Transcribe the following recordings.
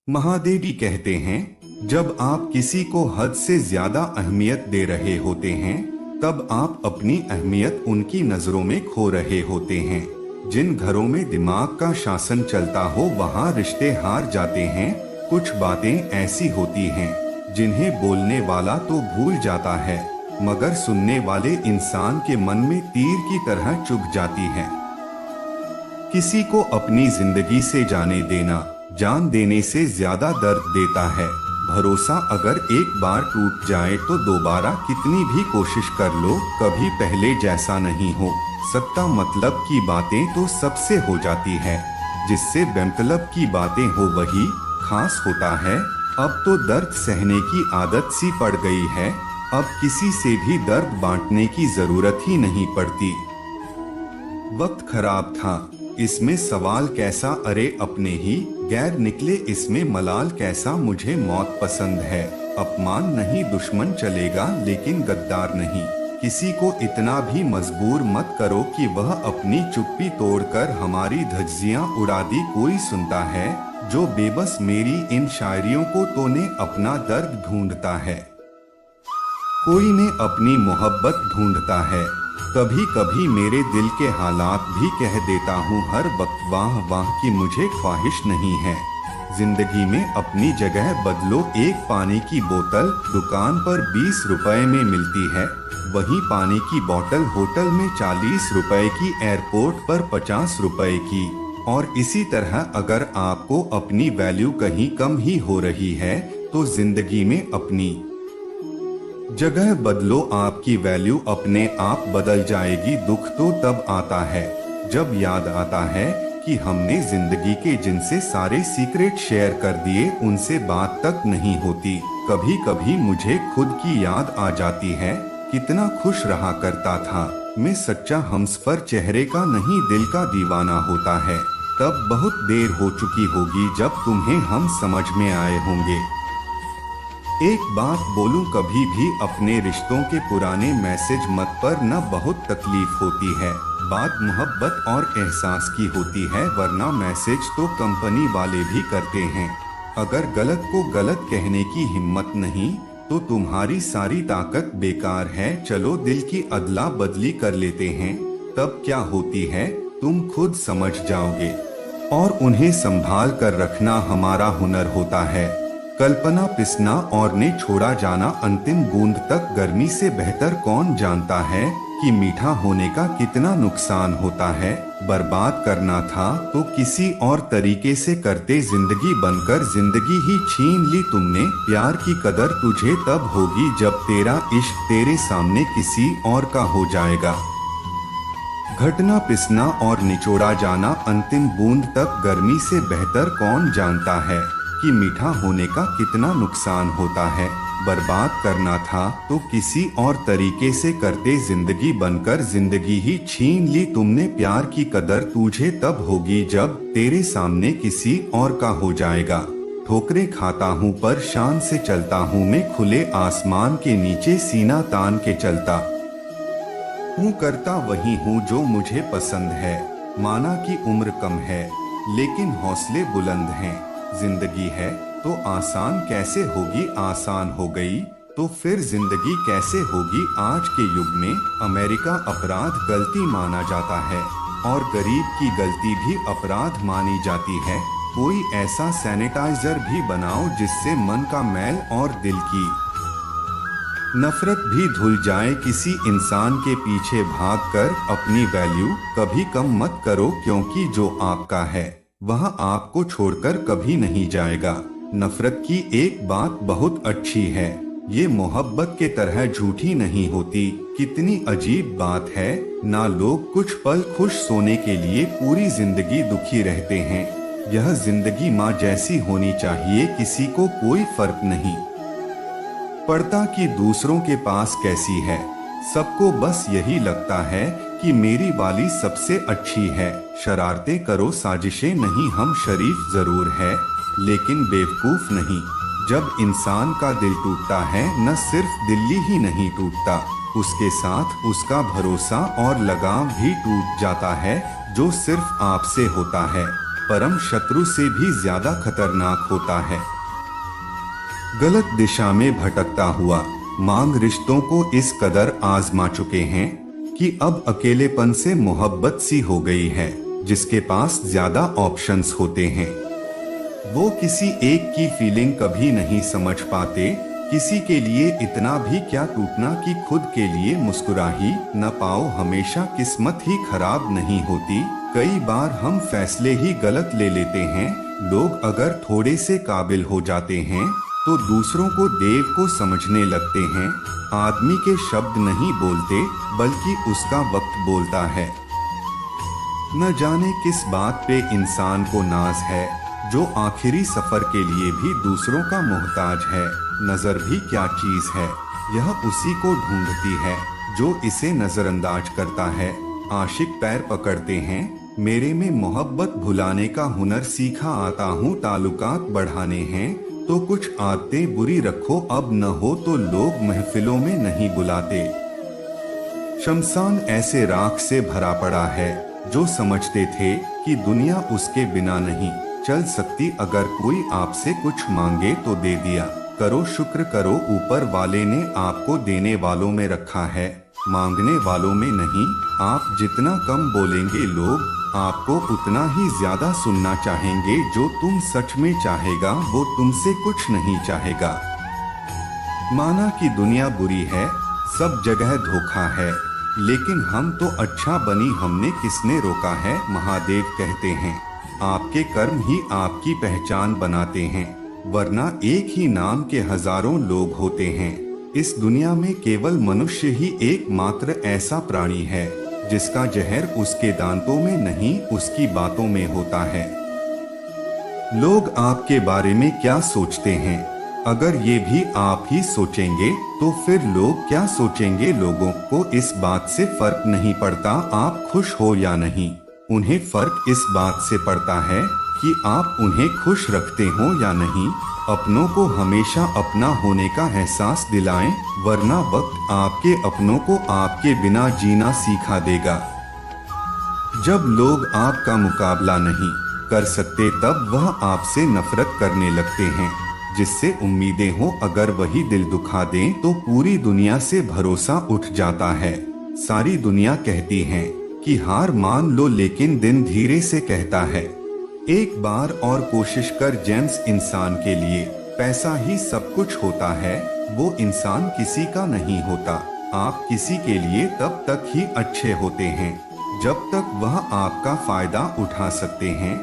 महादेवी कहते हैं, जब आप किसी को हद से ज्यादा अहमियत दे रहे होते हैं तब आप अपनी अहमियत उनकी नजरों में खो रहे होते हैं। जिन घरों में दिमाग का शासन चलता हो वहाँ रिश्ते हार जाते हैं। कुछ बातें ऐसी होती हैं जिन्हें बोलने वाला तो भूल जाता है मगर सुनने वाले इंसान के मन में तीर की तरह चुभ जाती है। किसी को अपनी जिंदगी से जाने देना जान देने से ज्यादा दर्द देता है। भरोसा अगर एक बार टूट जाए तो दोबारा कितनी भी कोशिश कर लो कभी पहले जैसा नहीं हो। सत्ता मतलब की बातें तो सबसे हो जाती है, जिससे बेमतलब की बातें हो वही खास होता है। अब तो दर्द सहने की आदत सी पड़ गई है, अब किसी से भी दर्द बांटने की जरूरत ही नहीं पड़ती। वक्त खराब था, इसमें सवाल कैसा, अरे अपने ही गैर निकले इसमें मलाल कैसा। मुझे मौत पसंद है, अपमान नहीं दुश्मन चलेगा लेकिन गद्दार नहीं। किसी को इतना भी मजबूर मत करो कि वह अपनी चुप्पी तोड़कर हमारी धज्जियां उड़ा दी। कोई सुनता है जो बेबस मेरी इन शायरियों को तो ने अपना दर्द ढूंढता है, कोई ने अपनी मोहब्बत ढूंढता है। कभी कभी मेरे दिल के हालात भी कह देता हूँ हर वक्त वाह वाह की मुझे ख्वाहिश नहीं है। जिंदगी में अपनी जगह बदलो, एक पानी की बोतल दुकान पर 20 रुपए में मिलती है, वहीं पानी की बोतल होटल में 40 रुपए की, एयरपोर्ट पर 50 रुपए की। और इसी तरह अगर आपको अपनी वैल्यू कहीं कम ही हो रही है तो जिंदगी में अपनी जगह बदलो, आपकी वैल्यू अपने आप बदल जाएगी। दुख तो तब आता है जब याद आता है कि हमने जिंदगी के जिनसे सारे सीक्रेट शेयर कर दिए उनसे बात तक नहीं होती। कभी कभी मुझे खुद की याद आ जाती है, कितना खुश रहा करता था मैं, सच्चा हमसफर चेहरे का नहीं दिल का दीवाना होता है। तब बहुत देर हो चुकी होगी जब तुम्हें हम समझ में आए होंगे। एक बात बोलूं, कभी भी अपने रिश्तों के पुराने मैसेज मत पर न बहुत तकलीफ होती है, बात मोहब्बत और एहसास की होती है, वरना मैसेज तो कंपनी वाले भी करते हैं। अगर गलत को गलत कहने की हिम्मत नहीं तो तुम्हारी सारी ताकत बेकार है। चलो दिल की अदला बदली कर लेते हैं, तब क्या होती है तुम खुद समझ जाओगे। और उन्हें संभाल कर रखना हमारा हुनर होता है। कल्पना पिसना और ने छोड़ा जाना अंतिम बूंद तक, गर्मी से बेहतर कौन जानता है कि मीठा होने का कितना नुकसान होता है। बर्बाद करना था तो किसी और तरीके से करते, जिंदगी बनकर जिंदगी ही छीन ली तुमने। प्यार की कदर तुझे तब होगी जब तेरा इश्क तेरे सामने किसी और का हो जाएगा। घटना पिसना और निचोड़ा जाना अंतिम बूंद तक, गर्मी से बेहतर कौन जानता है कि मीठा होने का कितना नुकसान होता है। बर्बाद करना था तो किसी और तरीके से करते, जिंदगी बनकर जिंदगी ही छीन ली तुमने। प्यार की कदर तुझे तब होगी जब तेरे सामने किसी और का हो जाएगा। ठोकरें खाता हूँ पर शान से चलता हूँ मैं, खुले आसमान के नीचे सीना तान के चलता हूँ, करता वही हूँ जो मुझे पसंद है। माना कि उम्र कम है लेकिन हौसले बुलंद हैं। जिंदगी है तो आसान कैसे होगी, आसान हो गई तो फिर जिंदगी कैसे होगी। आज के युग में अमेरिका अपराध गलती माना जाता है और गरीब की गलती भी अपराध मानी जाती है। कोई ऐसा सैनिटाइजर भी बनाओ जिससे मन का मैल और दिल की नफरत भी धुल जाए। किसी इंसान के पीछे भागकर अपनी वैल्यू कभी कम मत करो, क्योंकि जो आपका है वह आपको छोड़कर कभी नहीं जाएगा। नफरत की एक बात बहुत अच्छी है, ये मोहब्बत के तरह झूठी नहीं होती। कितनी अजीब बात है ना, लोग कुछ पल खुश सोने के लिए पूरी जिंदगी दुखी रहते हैं। यह जिंदगी माँ जैसी होनी चाहिए, किसी को कोई फर्क नहीं पड़ता कि दूसरों के पास कैसी है। सबको बस यही लगता है कि मेरी वाली सबसे अच्छी है। शरारतें करो साजिशें नहीं, हम शरीफ जरूर है लेकिन बेवकूफ नहीं। जब इंसान का दिल टूटता है न सिर्फ दिल्ली ही नहीं टूटता, उसके साथ उसका भरोसा और लगाव भी टूट जाता है जो सिर्फ आपसे होता है। परम शत्रु से भी ज्यादा खतरनाक होता है। गलत दिशा में भटकता हुआ मांग रिश्तों को इस कदर आजमा चुके हैं कि अब अकेलेपन से मोहब्बत सी हो गई है। जिसके पास ज्यादा ऑप्शंस होते हैं वो किसी एक की फीलिंग कभी नहीं समझ पाते। किसी के लिए इतना भी क्या टूटना कि खुद के लिए मुस्कुरा ही न पाओ। हमेशा किस्मत ही खराब नहीं होती, कई बार हम फैसले ही गलत ले लेते हैं। लोग अगर थोड़े से काबिल हो जाते हैं तो दूसरों को देव को समझने लगते हैं। आदमी के शब्द नहीं बोलते बल्कि उसका वक्त बोलता है। न जाने किस बात पे इंसान को नाज है जो आखिरी सफर के लिए भी दूसरों का मोहताज है। नजर भी क्या चीज है, यह उसी को ढूंढती है जो इसे नजरअंदाज करता है। आशिक पैर पकड़ते हैं, मेरे में मोहब्बत भुलाने का हुनर सीखा आता हूँ। ताल्लुकात बढ़ाने हैं तो कुछ आदतें बुरी रखो, अब न हो तो लोग महफिलों में नहीं बुलाते। शमशान ऐसे राख से भरा पड़ा है जो समझते थे कि दुनिया उसके बिना नहीं चल सकती। अगर कोई आपसे कुछ मांगे तो दे दिया करो, शुक्र करो ऊपर वाले ने आपको देने वालों में रखा है, मांगने वालों में नहीं। आप जितना कम बोलेंगे लोग आपको उतना ही ज्यादा सुनना चाहेंगे। जो तुम सच में चाहेगा वो तुमसे कुछ नहीं चाहेगा। माना कि दुनिया बुरी है, सब जगह धोखा है, लेकिन हम तो अच्छा बनी, हमने किसने रोका है। महादेव कहते हैं आपके कर्म ही आपकी पहचान बनाते हैं, वरना एक ही नाम के हजारों लोग होते हैं। इस दुनिया में केवल मनुष्य ही एकमात्र ऐसा प्राणी है जिसका जहर उसके दांतों में नहीं उसकी बातों में होता है। लोग आपके बारे में क्या सोचते हैं, अगर ये भी आप ही सोचेंगे तो फिर लोग क्या सोचेंगे। लोगों को इस बात से फर्क नहीं पड़ता आप खुश हो या नहीं, उन्हें फर्क इस बात से पड़ता है कि आप उन्हें खुश रखते हो या नहीं। अपनों को हमेशा अपना होने का एहसास दिलाएं, वरना वक्त आपके अपनों को आपके बिना जीना सिखा देगा। जब लोग आपका मुकाबला नहीं कर सकते तब वह आपसे नफरत करने लगते हैं। जिससे उम्मीदें हो अगर वही दिल दुखा दें तो पूरी दुनिया से भरोसा उठ जाता है। सारी दुनिया कहती है कि हार मान लो, लेकिन दिन धीरे से कहता है एक बार और कोशिश कर। जेम्स इंसान के लिए पैसा ही सब कुछ होता है, वो इंसान किसी का नहीं होता। आप किसी के लिए तब तक ही अच्छे होते हैं जब तक वह आपका फायदा उठा सकते हैं।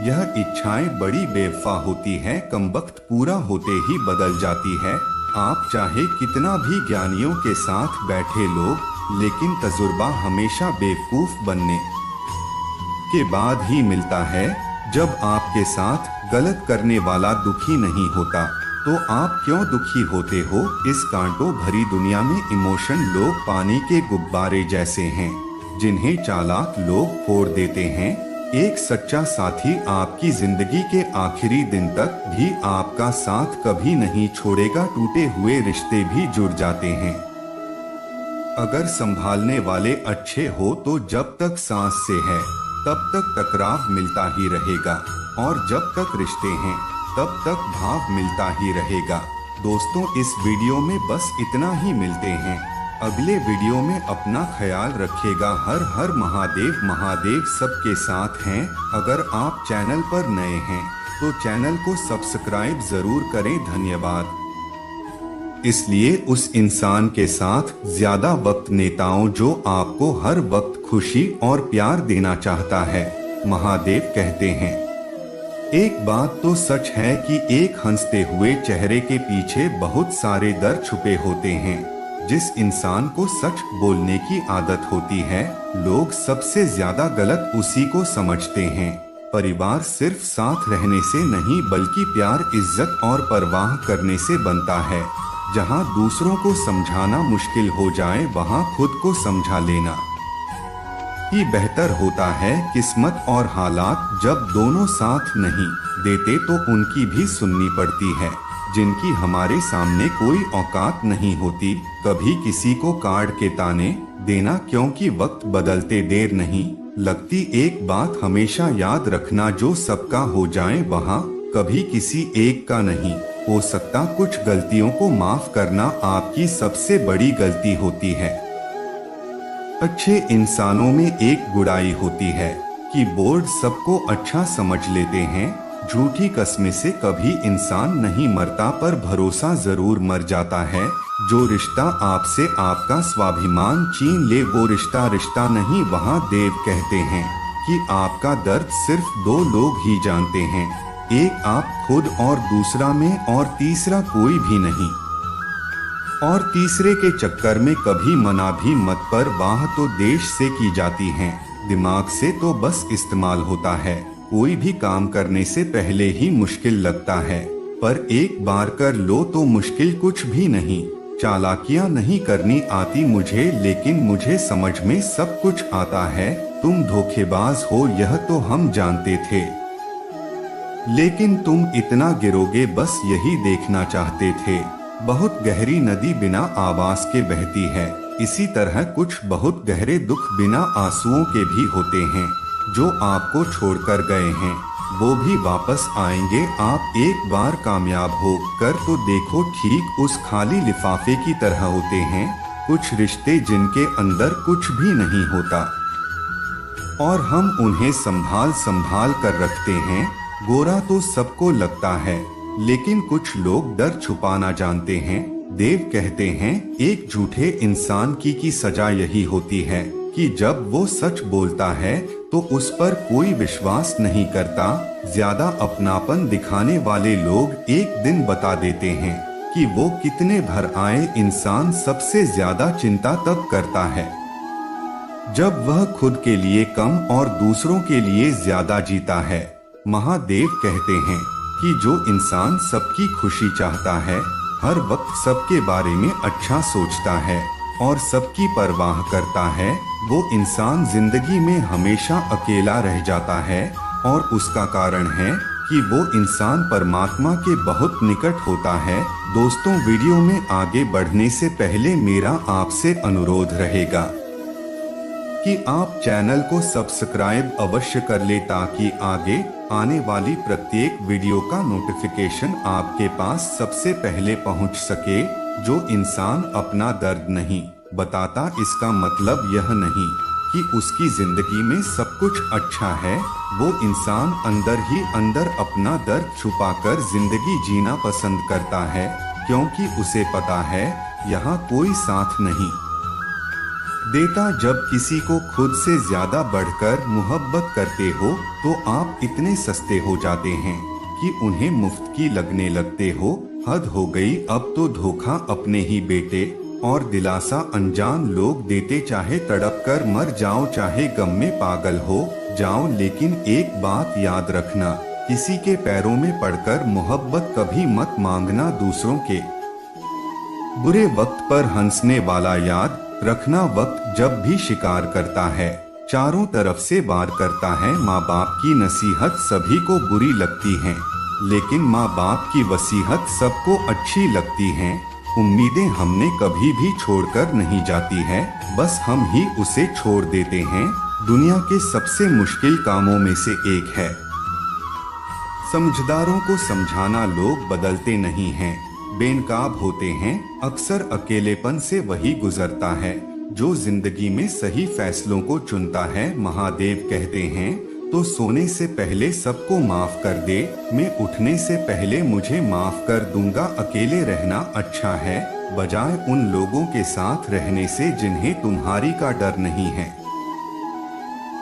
यह इच्छाएं बड़ी बेवफा होती है, कमबख्त पूरा होते ही बदल जाती है। आप चाहे कितना भी ज्ञानियों के साथ बैठे लोग, लेकिन तजुर्बा हमेशा बेवकूफ बनने के बाद ही मिलता है। जब आपके साथ गलत करने वाला दुखी नहीं होता तो आप क्यों दुखी होते हो। इस कांटों भरी दुनिया में इमोशन लोग पानी के गुब्बारे जैसे हैं जिन्हें चालाक लोग फोड़ देते हैं। एक सच्चा साथी आपकी जिंदगी के आखिरी दिन तक भी आपका साथ कभी नहीं छोड़ेगा। टूटे हुए रिश्ते भी जुड़ जाते हैं। अगर संभालने वाले अच्छे हो तो जब तक सांस से है तब तक टकराव मिलता ही रहेगा, और जब तक रिश्ते हैं तब तक भाव मिलता ही रहेगा। दोस्तों, इस वीडियो में बस इतना ही, मिलते हैं अगले वीडियो में। अपना ख्याल रखिएगा। हर हर महादेव। महादेव सबके साथ हैं। अगर आप चैनल पर नए हैं तो चैनल को सब्सक्राइब जरूर करें। धन्यवाद। इसलिए उस इंसान के साथ ज्यादा वक्त नेताओं जो आपको हर वक्त खुशी और प्यार देना चाहता है। महादेव कहते हैं एक बात तो सच है कि एक हंसते हुए चेहरे के पीछे बहुत सारे दर्द छुपे होते हैं। जिस इंसान को सच बोलने की आदत होती है, लोग सबसे ज्यादा गलत उसी को समझते हैं। परिवार सिर्फ साथ रहने से नहीं बल्कि प्यार, इज्जत और परवाह करने से बनता है। जहां दूसरों को समझाना मुश्किल हो जाए वहां खुद को समझा लेना ही बेहतर होता है। किस्मत और हालात जब दोनों साथ नहीं देते तो उनकी भी सुननी पड़ती है। जिनकी हमारे सामने कोई औकात नहीं होती, कभी किसी को कार्ड के ताने देना, क्योंकि वक्त बदलते देर नहीं लगती एक बात हमेशा याद रखना, जो सबका हो जाए वहाँ कभी किसी एक का नहीं हो सकता। कुछ गलतियों को माफ करना आपकी सबसे बड़ी गलती होती है। अच्छे इंसानों में एक बुराई होती है कि बोर्ड सबको अच्छा समझ लेते हैं। झूठी कस्में से कभी इंसान नहीं मरता, पर भरोसा जरूर मर जाता है। जो रिश्ता आपसे आपका स्वाभिमान छीन ले वो रिश्ता रिश्ता नहीं। वहाँ देव कहते हैं कि आपका दर्द सिर्फ दो लोग ही जानते हैं, एक आप खुद और दूसरा मैं, और तीसरा कोई भी नहीं। और तीसरे के चक्कर में कभी मना भी मत, पर वाह तो देश से की जाती है, दिमाग से तो बस इस्तेमाल होता है। कोई भी काम करने से पहले ही मुश्किल लगता है, पर एक बार कर लो तो मुश्किल कुछ भी नहीं। चालाकियां नहीं करनी आती मुझे, लेकिन मुझे समझ में सब कुछ आता है। तुम धोखेबाज हो यह तो हम जानते थे, लेकिन तुम इतना गिरोगे बस यही देखना चाहते थे। बहुत गहरी नदी बिना आवाज के बहती है, इसी तरह कुछ बहुत गहरे दुख बिना आंसुओं के भी होते हैं। जो आपको छोड़कर गए हैं वो भी वापस आएंगे। आप एक बार कामयाब हो कर तो देखो, ठीक उस खाली लिफाफे की तरह होते हैं कुछ रिश्ते जिनके अंदर कुछ भी नहीं होता और हम उन्हें संभाल संभाल कर रखते हैं। गोरा तो सबको लगता है, लेकिन कुछ लोग डर छुपाना जानते हैं। देव कहते हैं एक झूठे इंसान की सजा यही होती है कि जब वो सच बोलता है तो उस पर कोई विश्वास नहीं करता। ज्यादा अपनापन दिखाने वाले लोग एक दिन बता देते हैं कि वो कितने भर आए। इंसान सबसे ज्यादा चिंता तब करता है जब वह खुद के लिए कम और दूसरों के लिए ज्यादा जीता है। महादेव कहते हैं कि जो इंसान सबकी खुशी चाहता है, हर वक्त सबके बारे में अच्छा सोचता है और सबकी परवाह करता है, वो इंसान जिंदगी में हमेशा अकेला रह जाता है। और उसका कारण है कि वो इंसान परमात्मा के बहुत निकट होता है। दोस्तों, वीडियो में आगे बढ़ने से पहले मेरा आपसे अनुरोध रहेगा कि आप चैनल को सब्सक्राइब अवश्य कर ले, ताकि आगे आने वाली प्रत्येक वीडियो का नोटिफिकेशन आपके पास सबसे पहले पहुंच सके। जो इंसान अपना दर्द नहीं बताता, इसका मतलब यह नहीं कि उसकी जिंदगी में सब कुछ अच्छा है। वो इंसान अंदर ही अंदर अपना दर्द छुपाकर जिंदगी जीना पसंद करता है, क्योंकि उसे पता है यहाँ कोई साथ नहीं देता। जब किसी को खुद से ज्यादा बढ़कर मोहब्बत करते हो तो आप इतने सस्ते हो जाते हैं कि उन्हें मुफ्त की लगने लगते हो। हद हो गई, अब तो धोखा अपने ही बेटे और दिलासा अनजान लोग देते। चाहे तड़प कर मर जाओ, चाहे गम में पागल हो जाओ, लेकिन एक बात याद रखना, किसी के पैरों में पड़कर मोहब्बत कभी मत मांगना। दूसरों के बुरे वक्त पर हंसने वाला याद रखना, वक्त जब भी शिकार करता है चारों तरफ से वार करता है। माँ बाप की नसीहत सभी को बुरी लगती है, लेकिन माँ बाप की वसीहत सबको अच्छी लगती है। उम्मीदें हमने कभी भी छोड़कर नहीं जाती है, बस हम ही उसे छोड़ देते हैं। दुनिया के सबसे मुश्किल कामों में से एक है समझदारों को समझाना। लोग बदलते नहीं हैं, बेनकाब होते हैं। अक्सर अकेलेपन से वही गुजरता है जो जिंदगी में सही फैसलों को चुनता है। महादेव कहते हैं तो सोने से पहले सबको माफ कर दे, मैं उठने से पहले मुझे माफ कर दूंगा। अकेले रहना अच्छा है, बजाय उन लोगों के साथ रहने से जिन्हें तुम्हारी का डर नहीं है।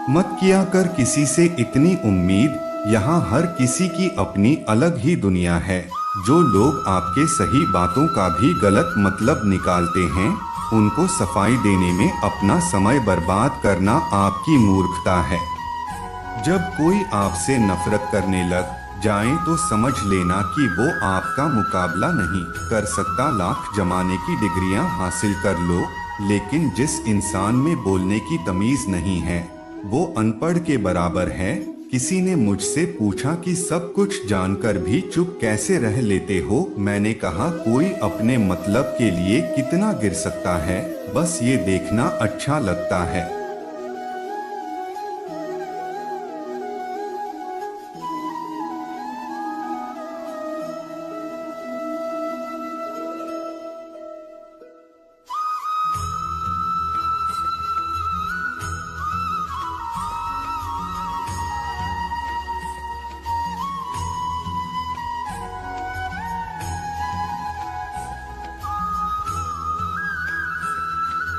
मत किया कर किसी से इतनी उम्मीद, यहाँ हर किसी की अपनी अलग ही दुनिया है। जो लोग आपके सही बातों का भी गलत मतलब निकालते हैं, उनको सफाई देने में अपना समय बर्बाद करना आपकी मूर्खता है। जब कोई आपसे नफरत करने लग जाए तो समझ लेना कि वो आपका मुकाबला नहीं कर सकता। लाख जमाने की डिग्रियां हासिल कर लो, लेकिन जिस इंसान में बोलने की तमीज नहीं है वो अनपढ़ के बराबर है। किसी ने मुझसे पूछा कि सब कुछ जानकर भी चुप कैसे रह लेते हो। मैंने कहा कोई अपने मतलब के लिए कितना गिर सकता है, बस ये देखना अच्छा लगता है।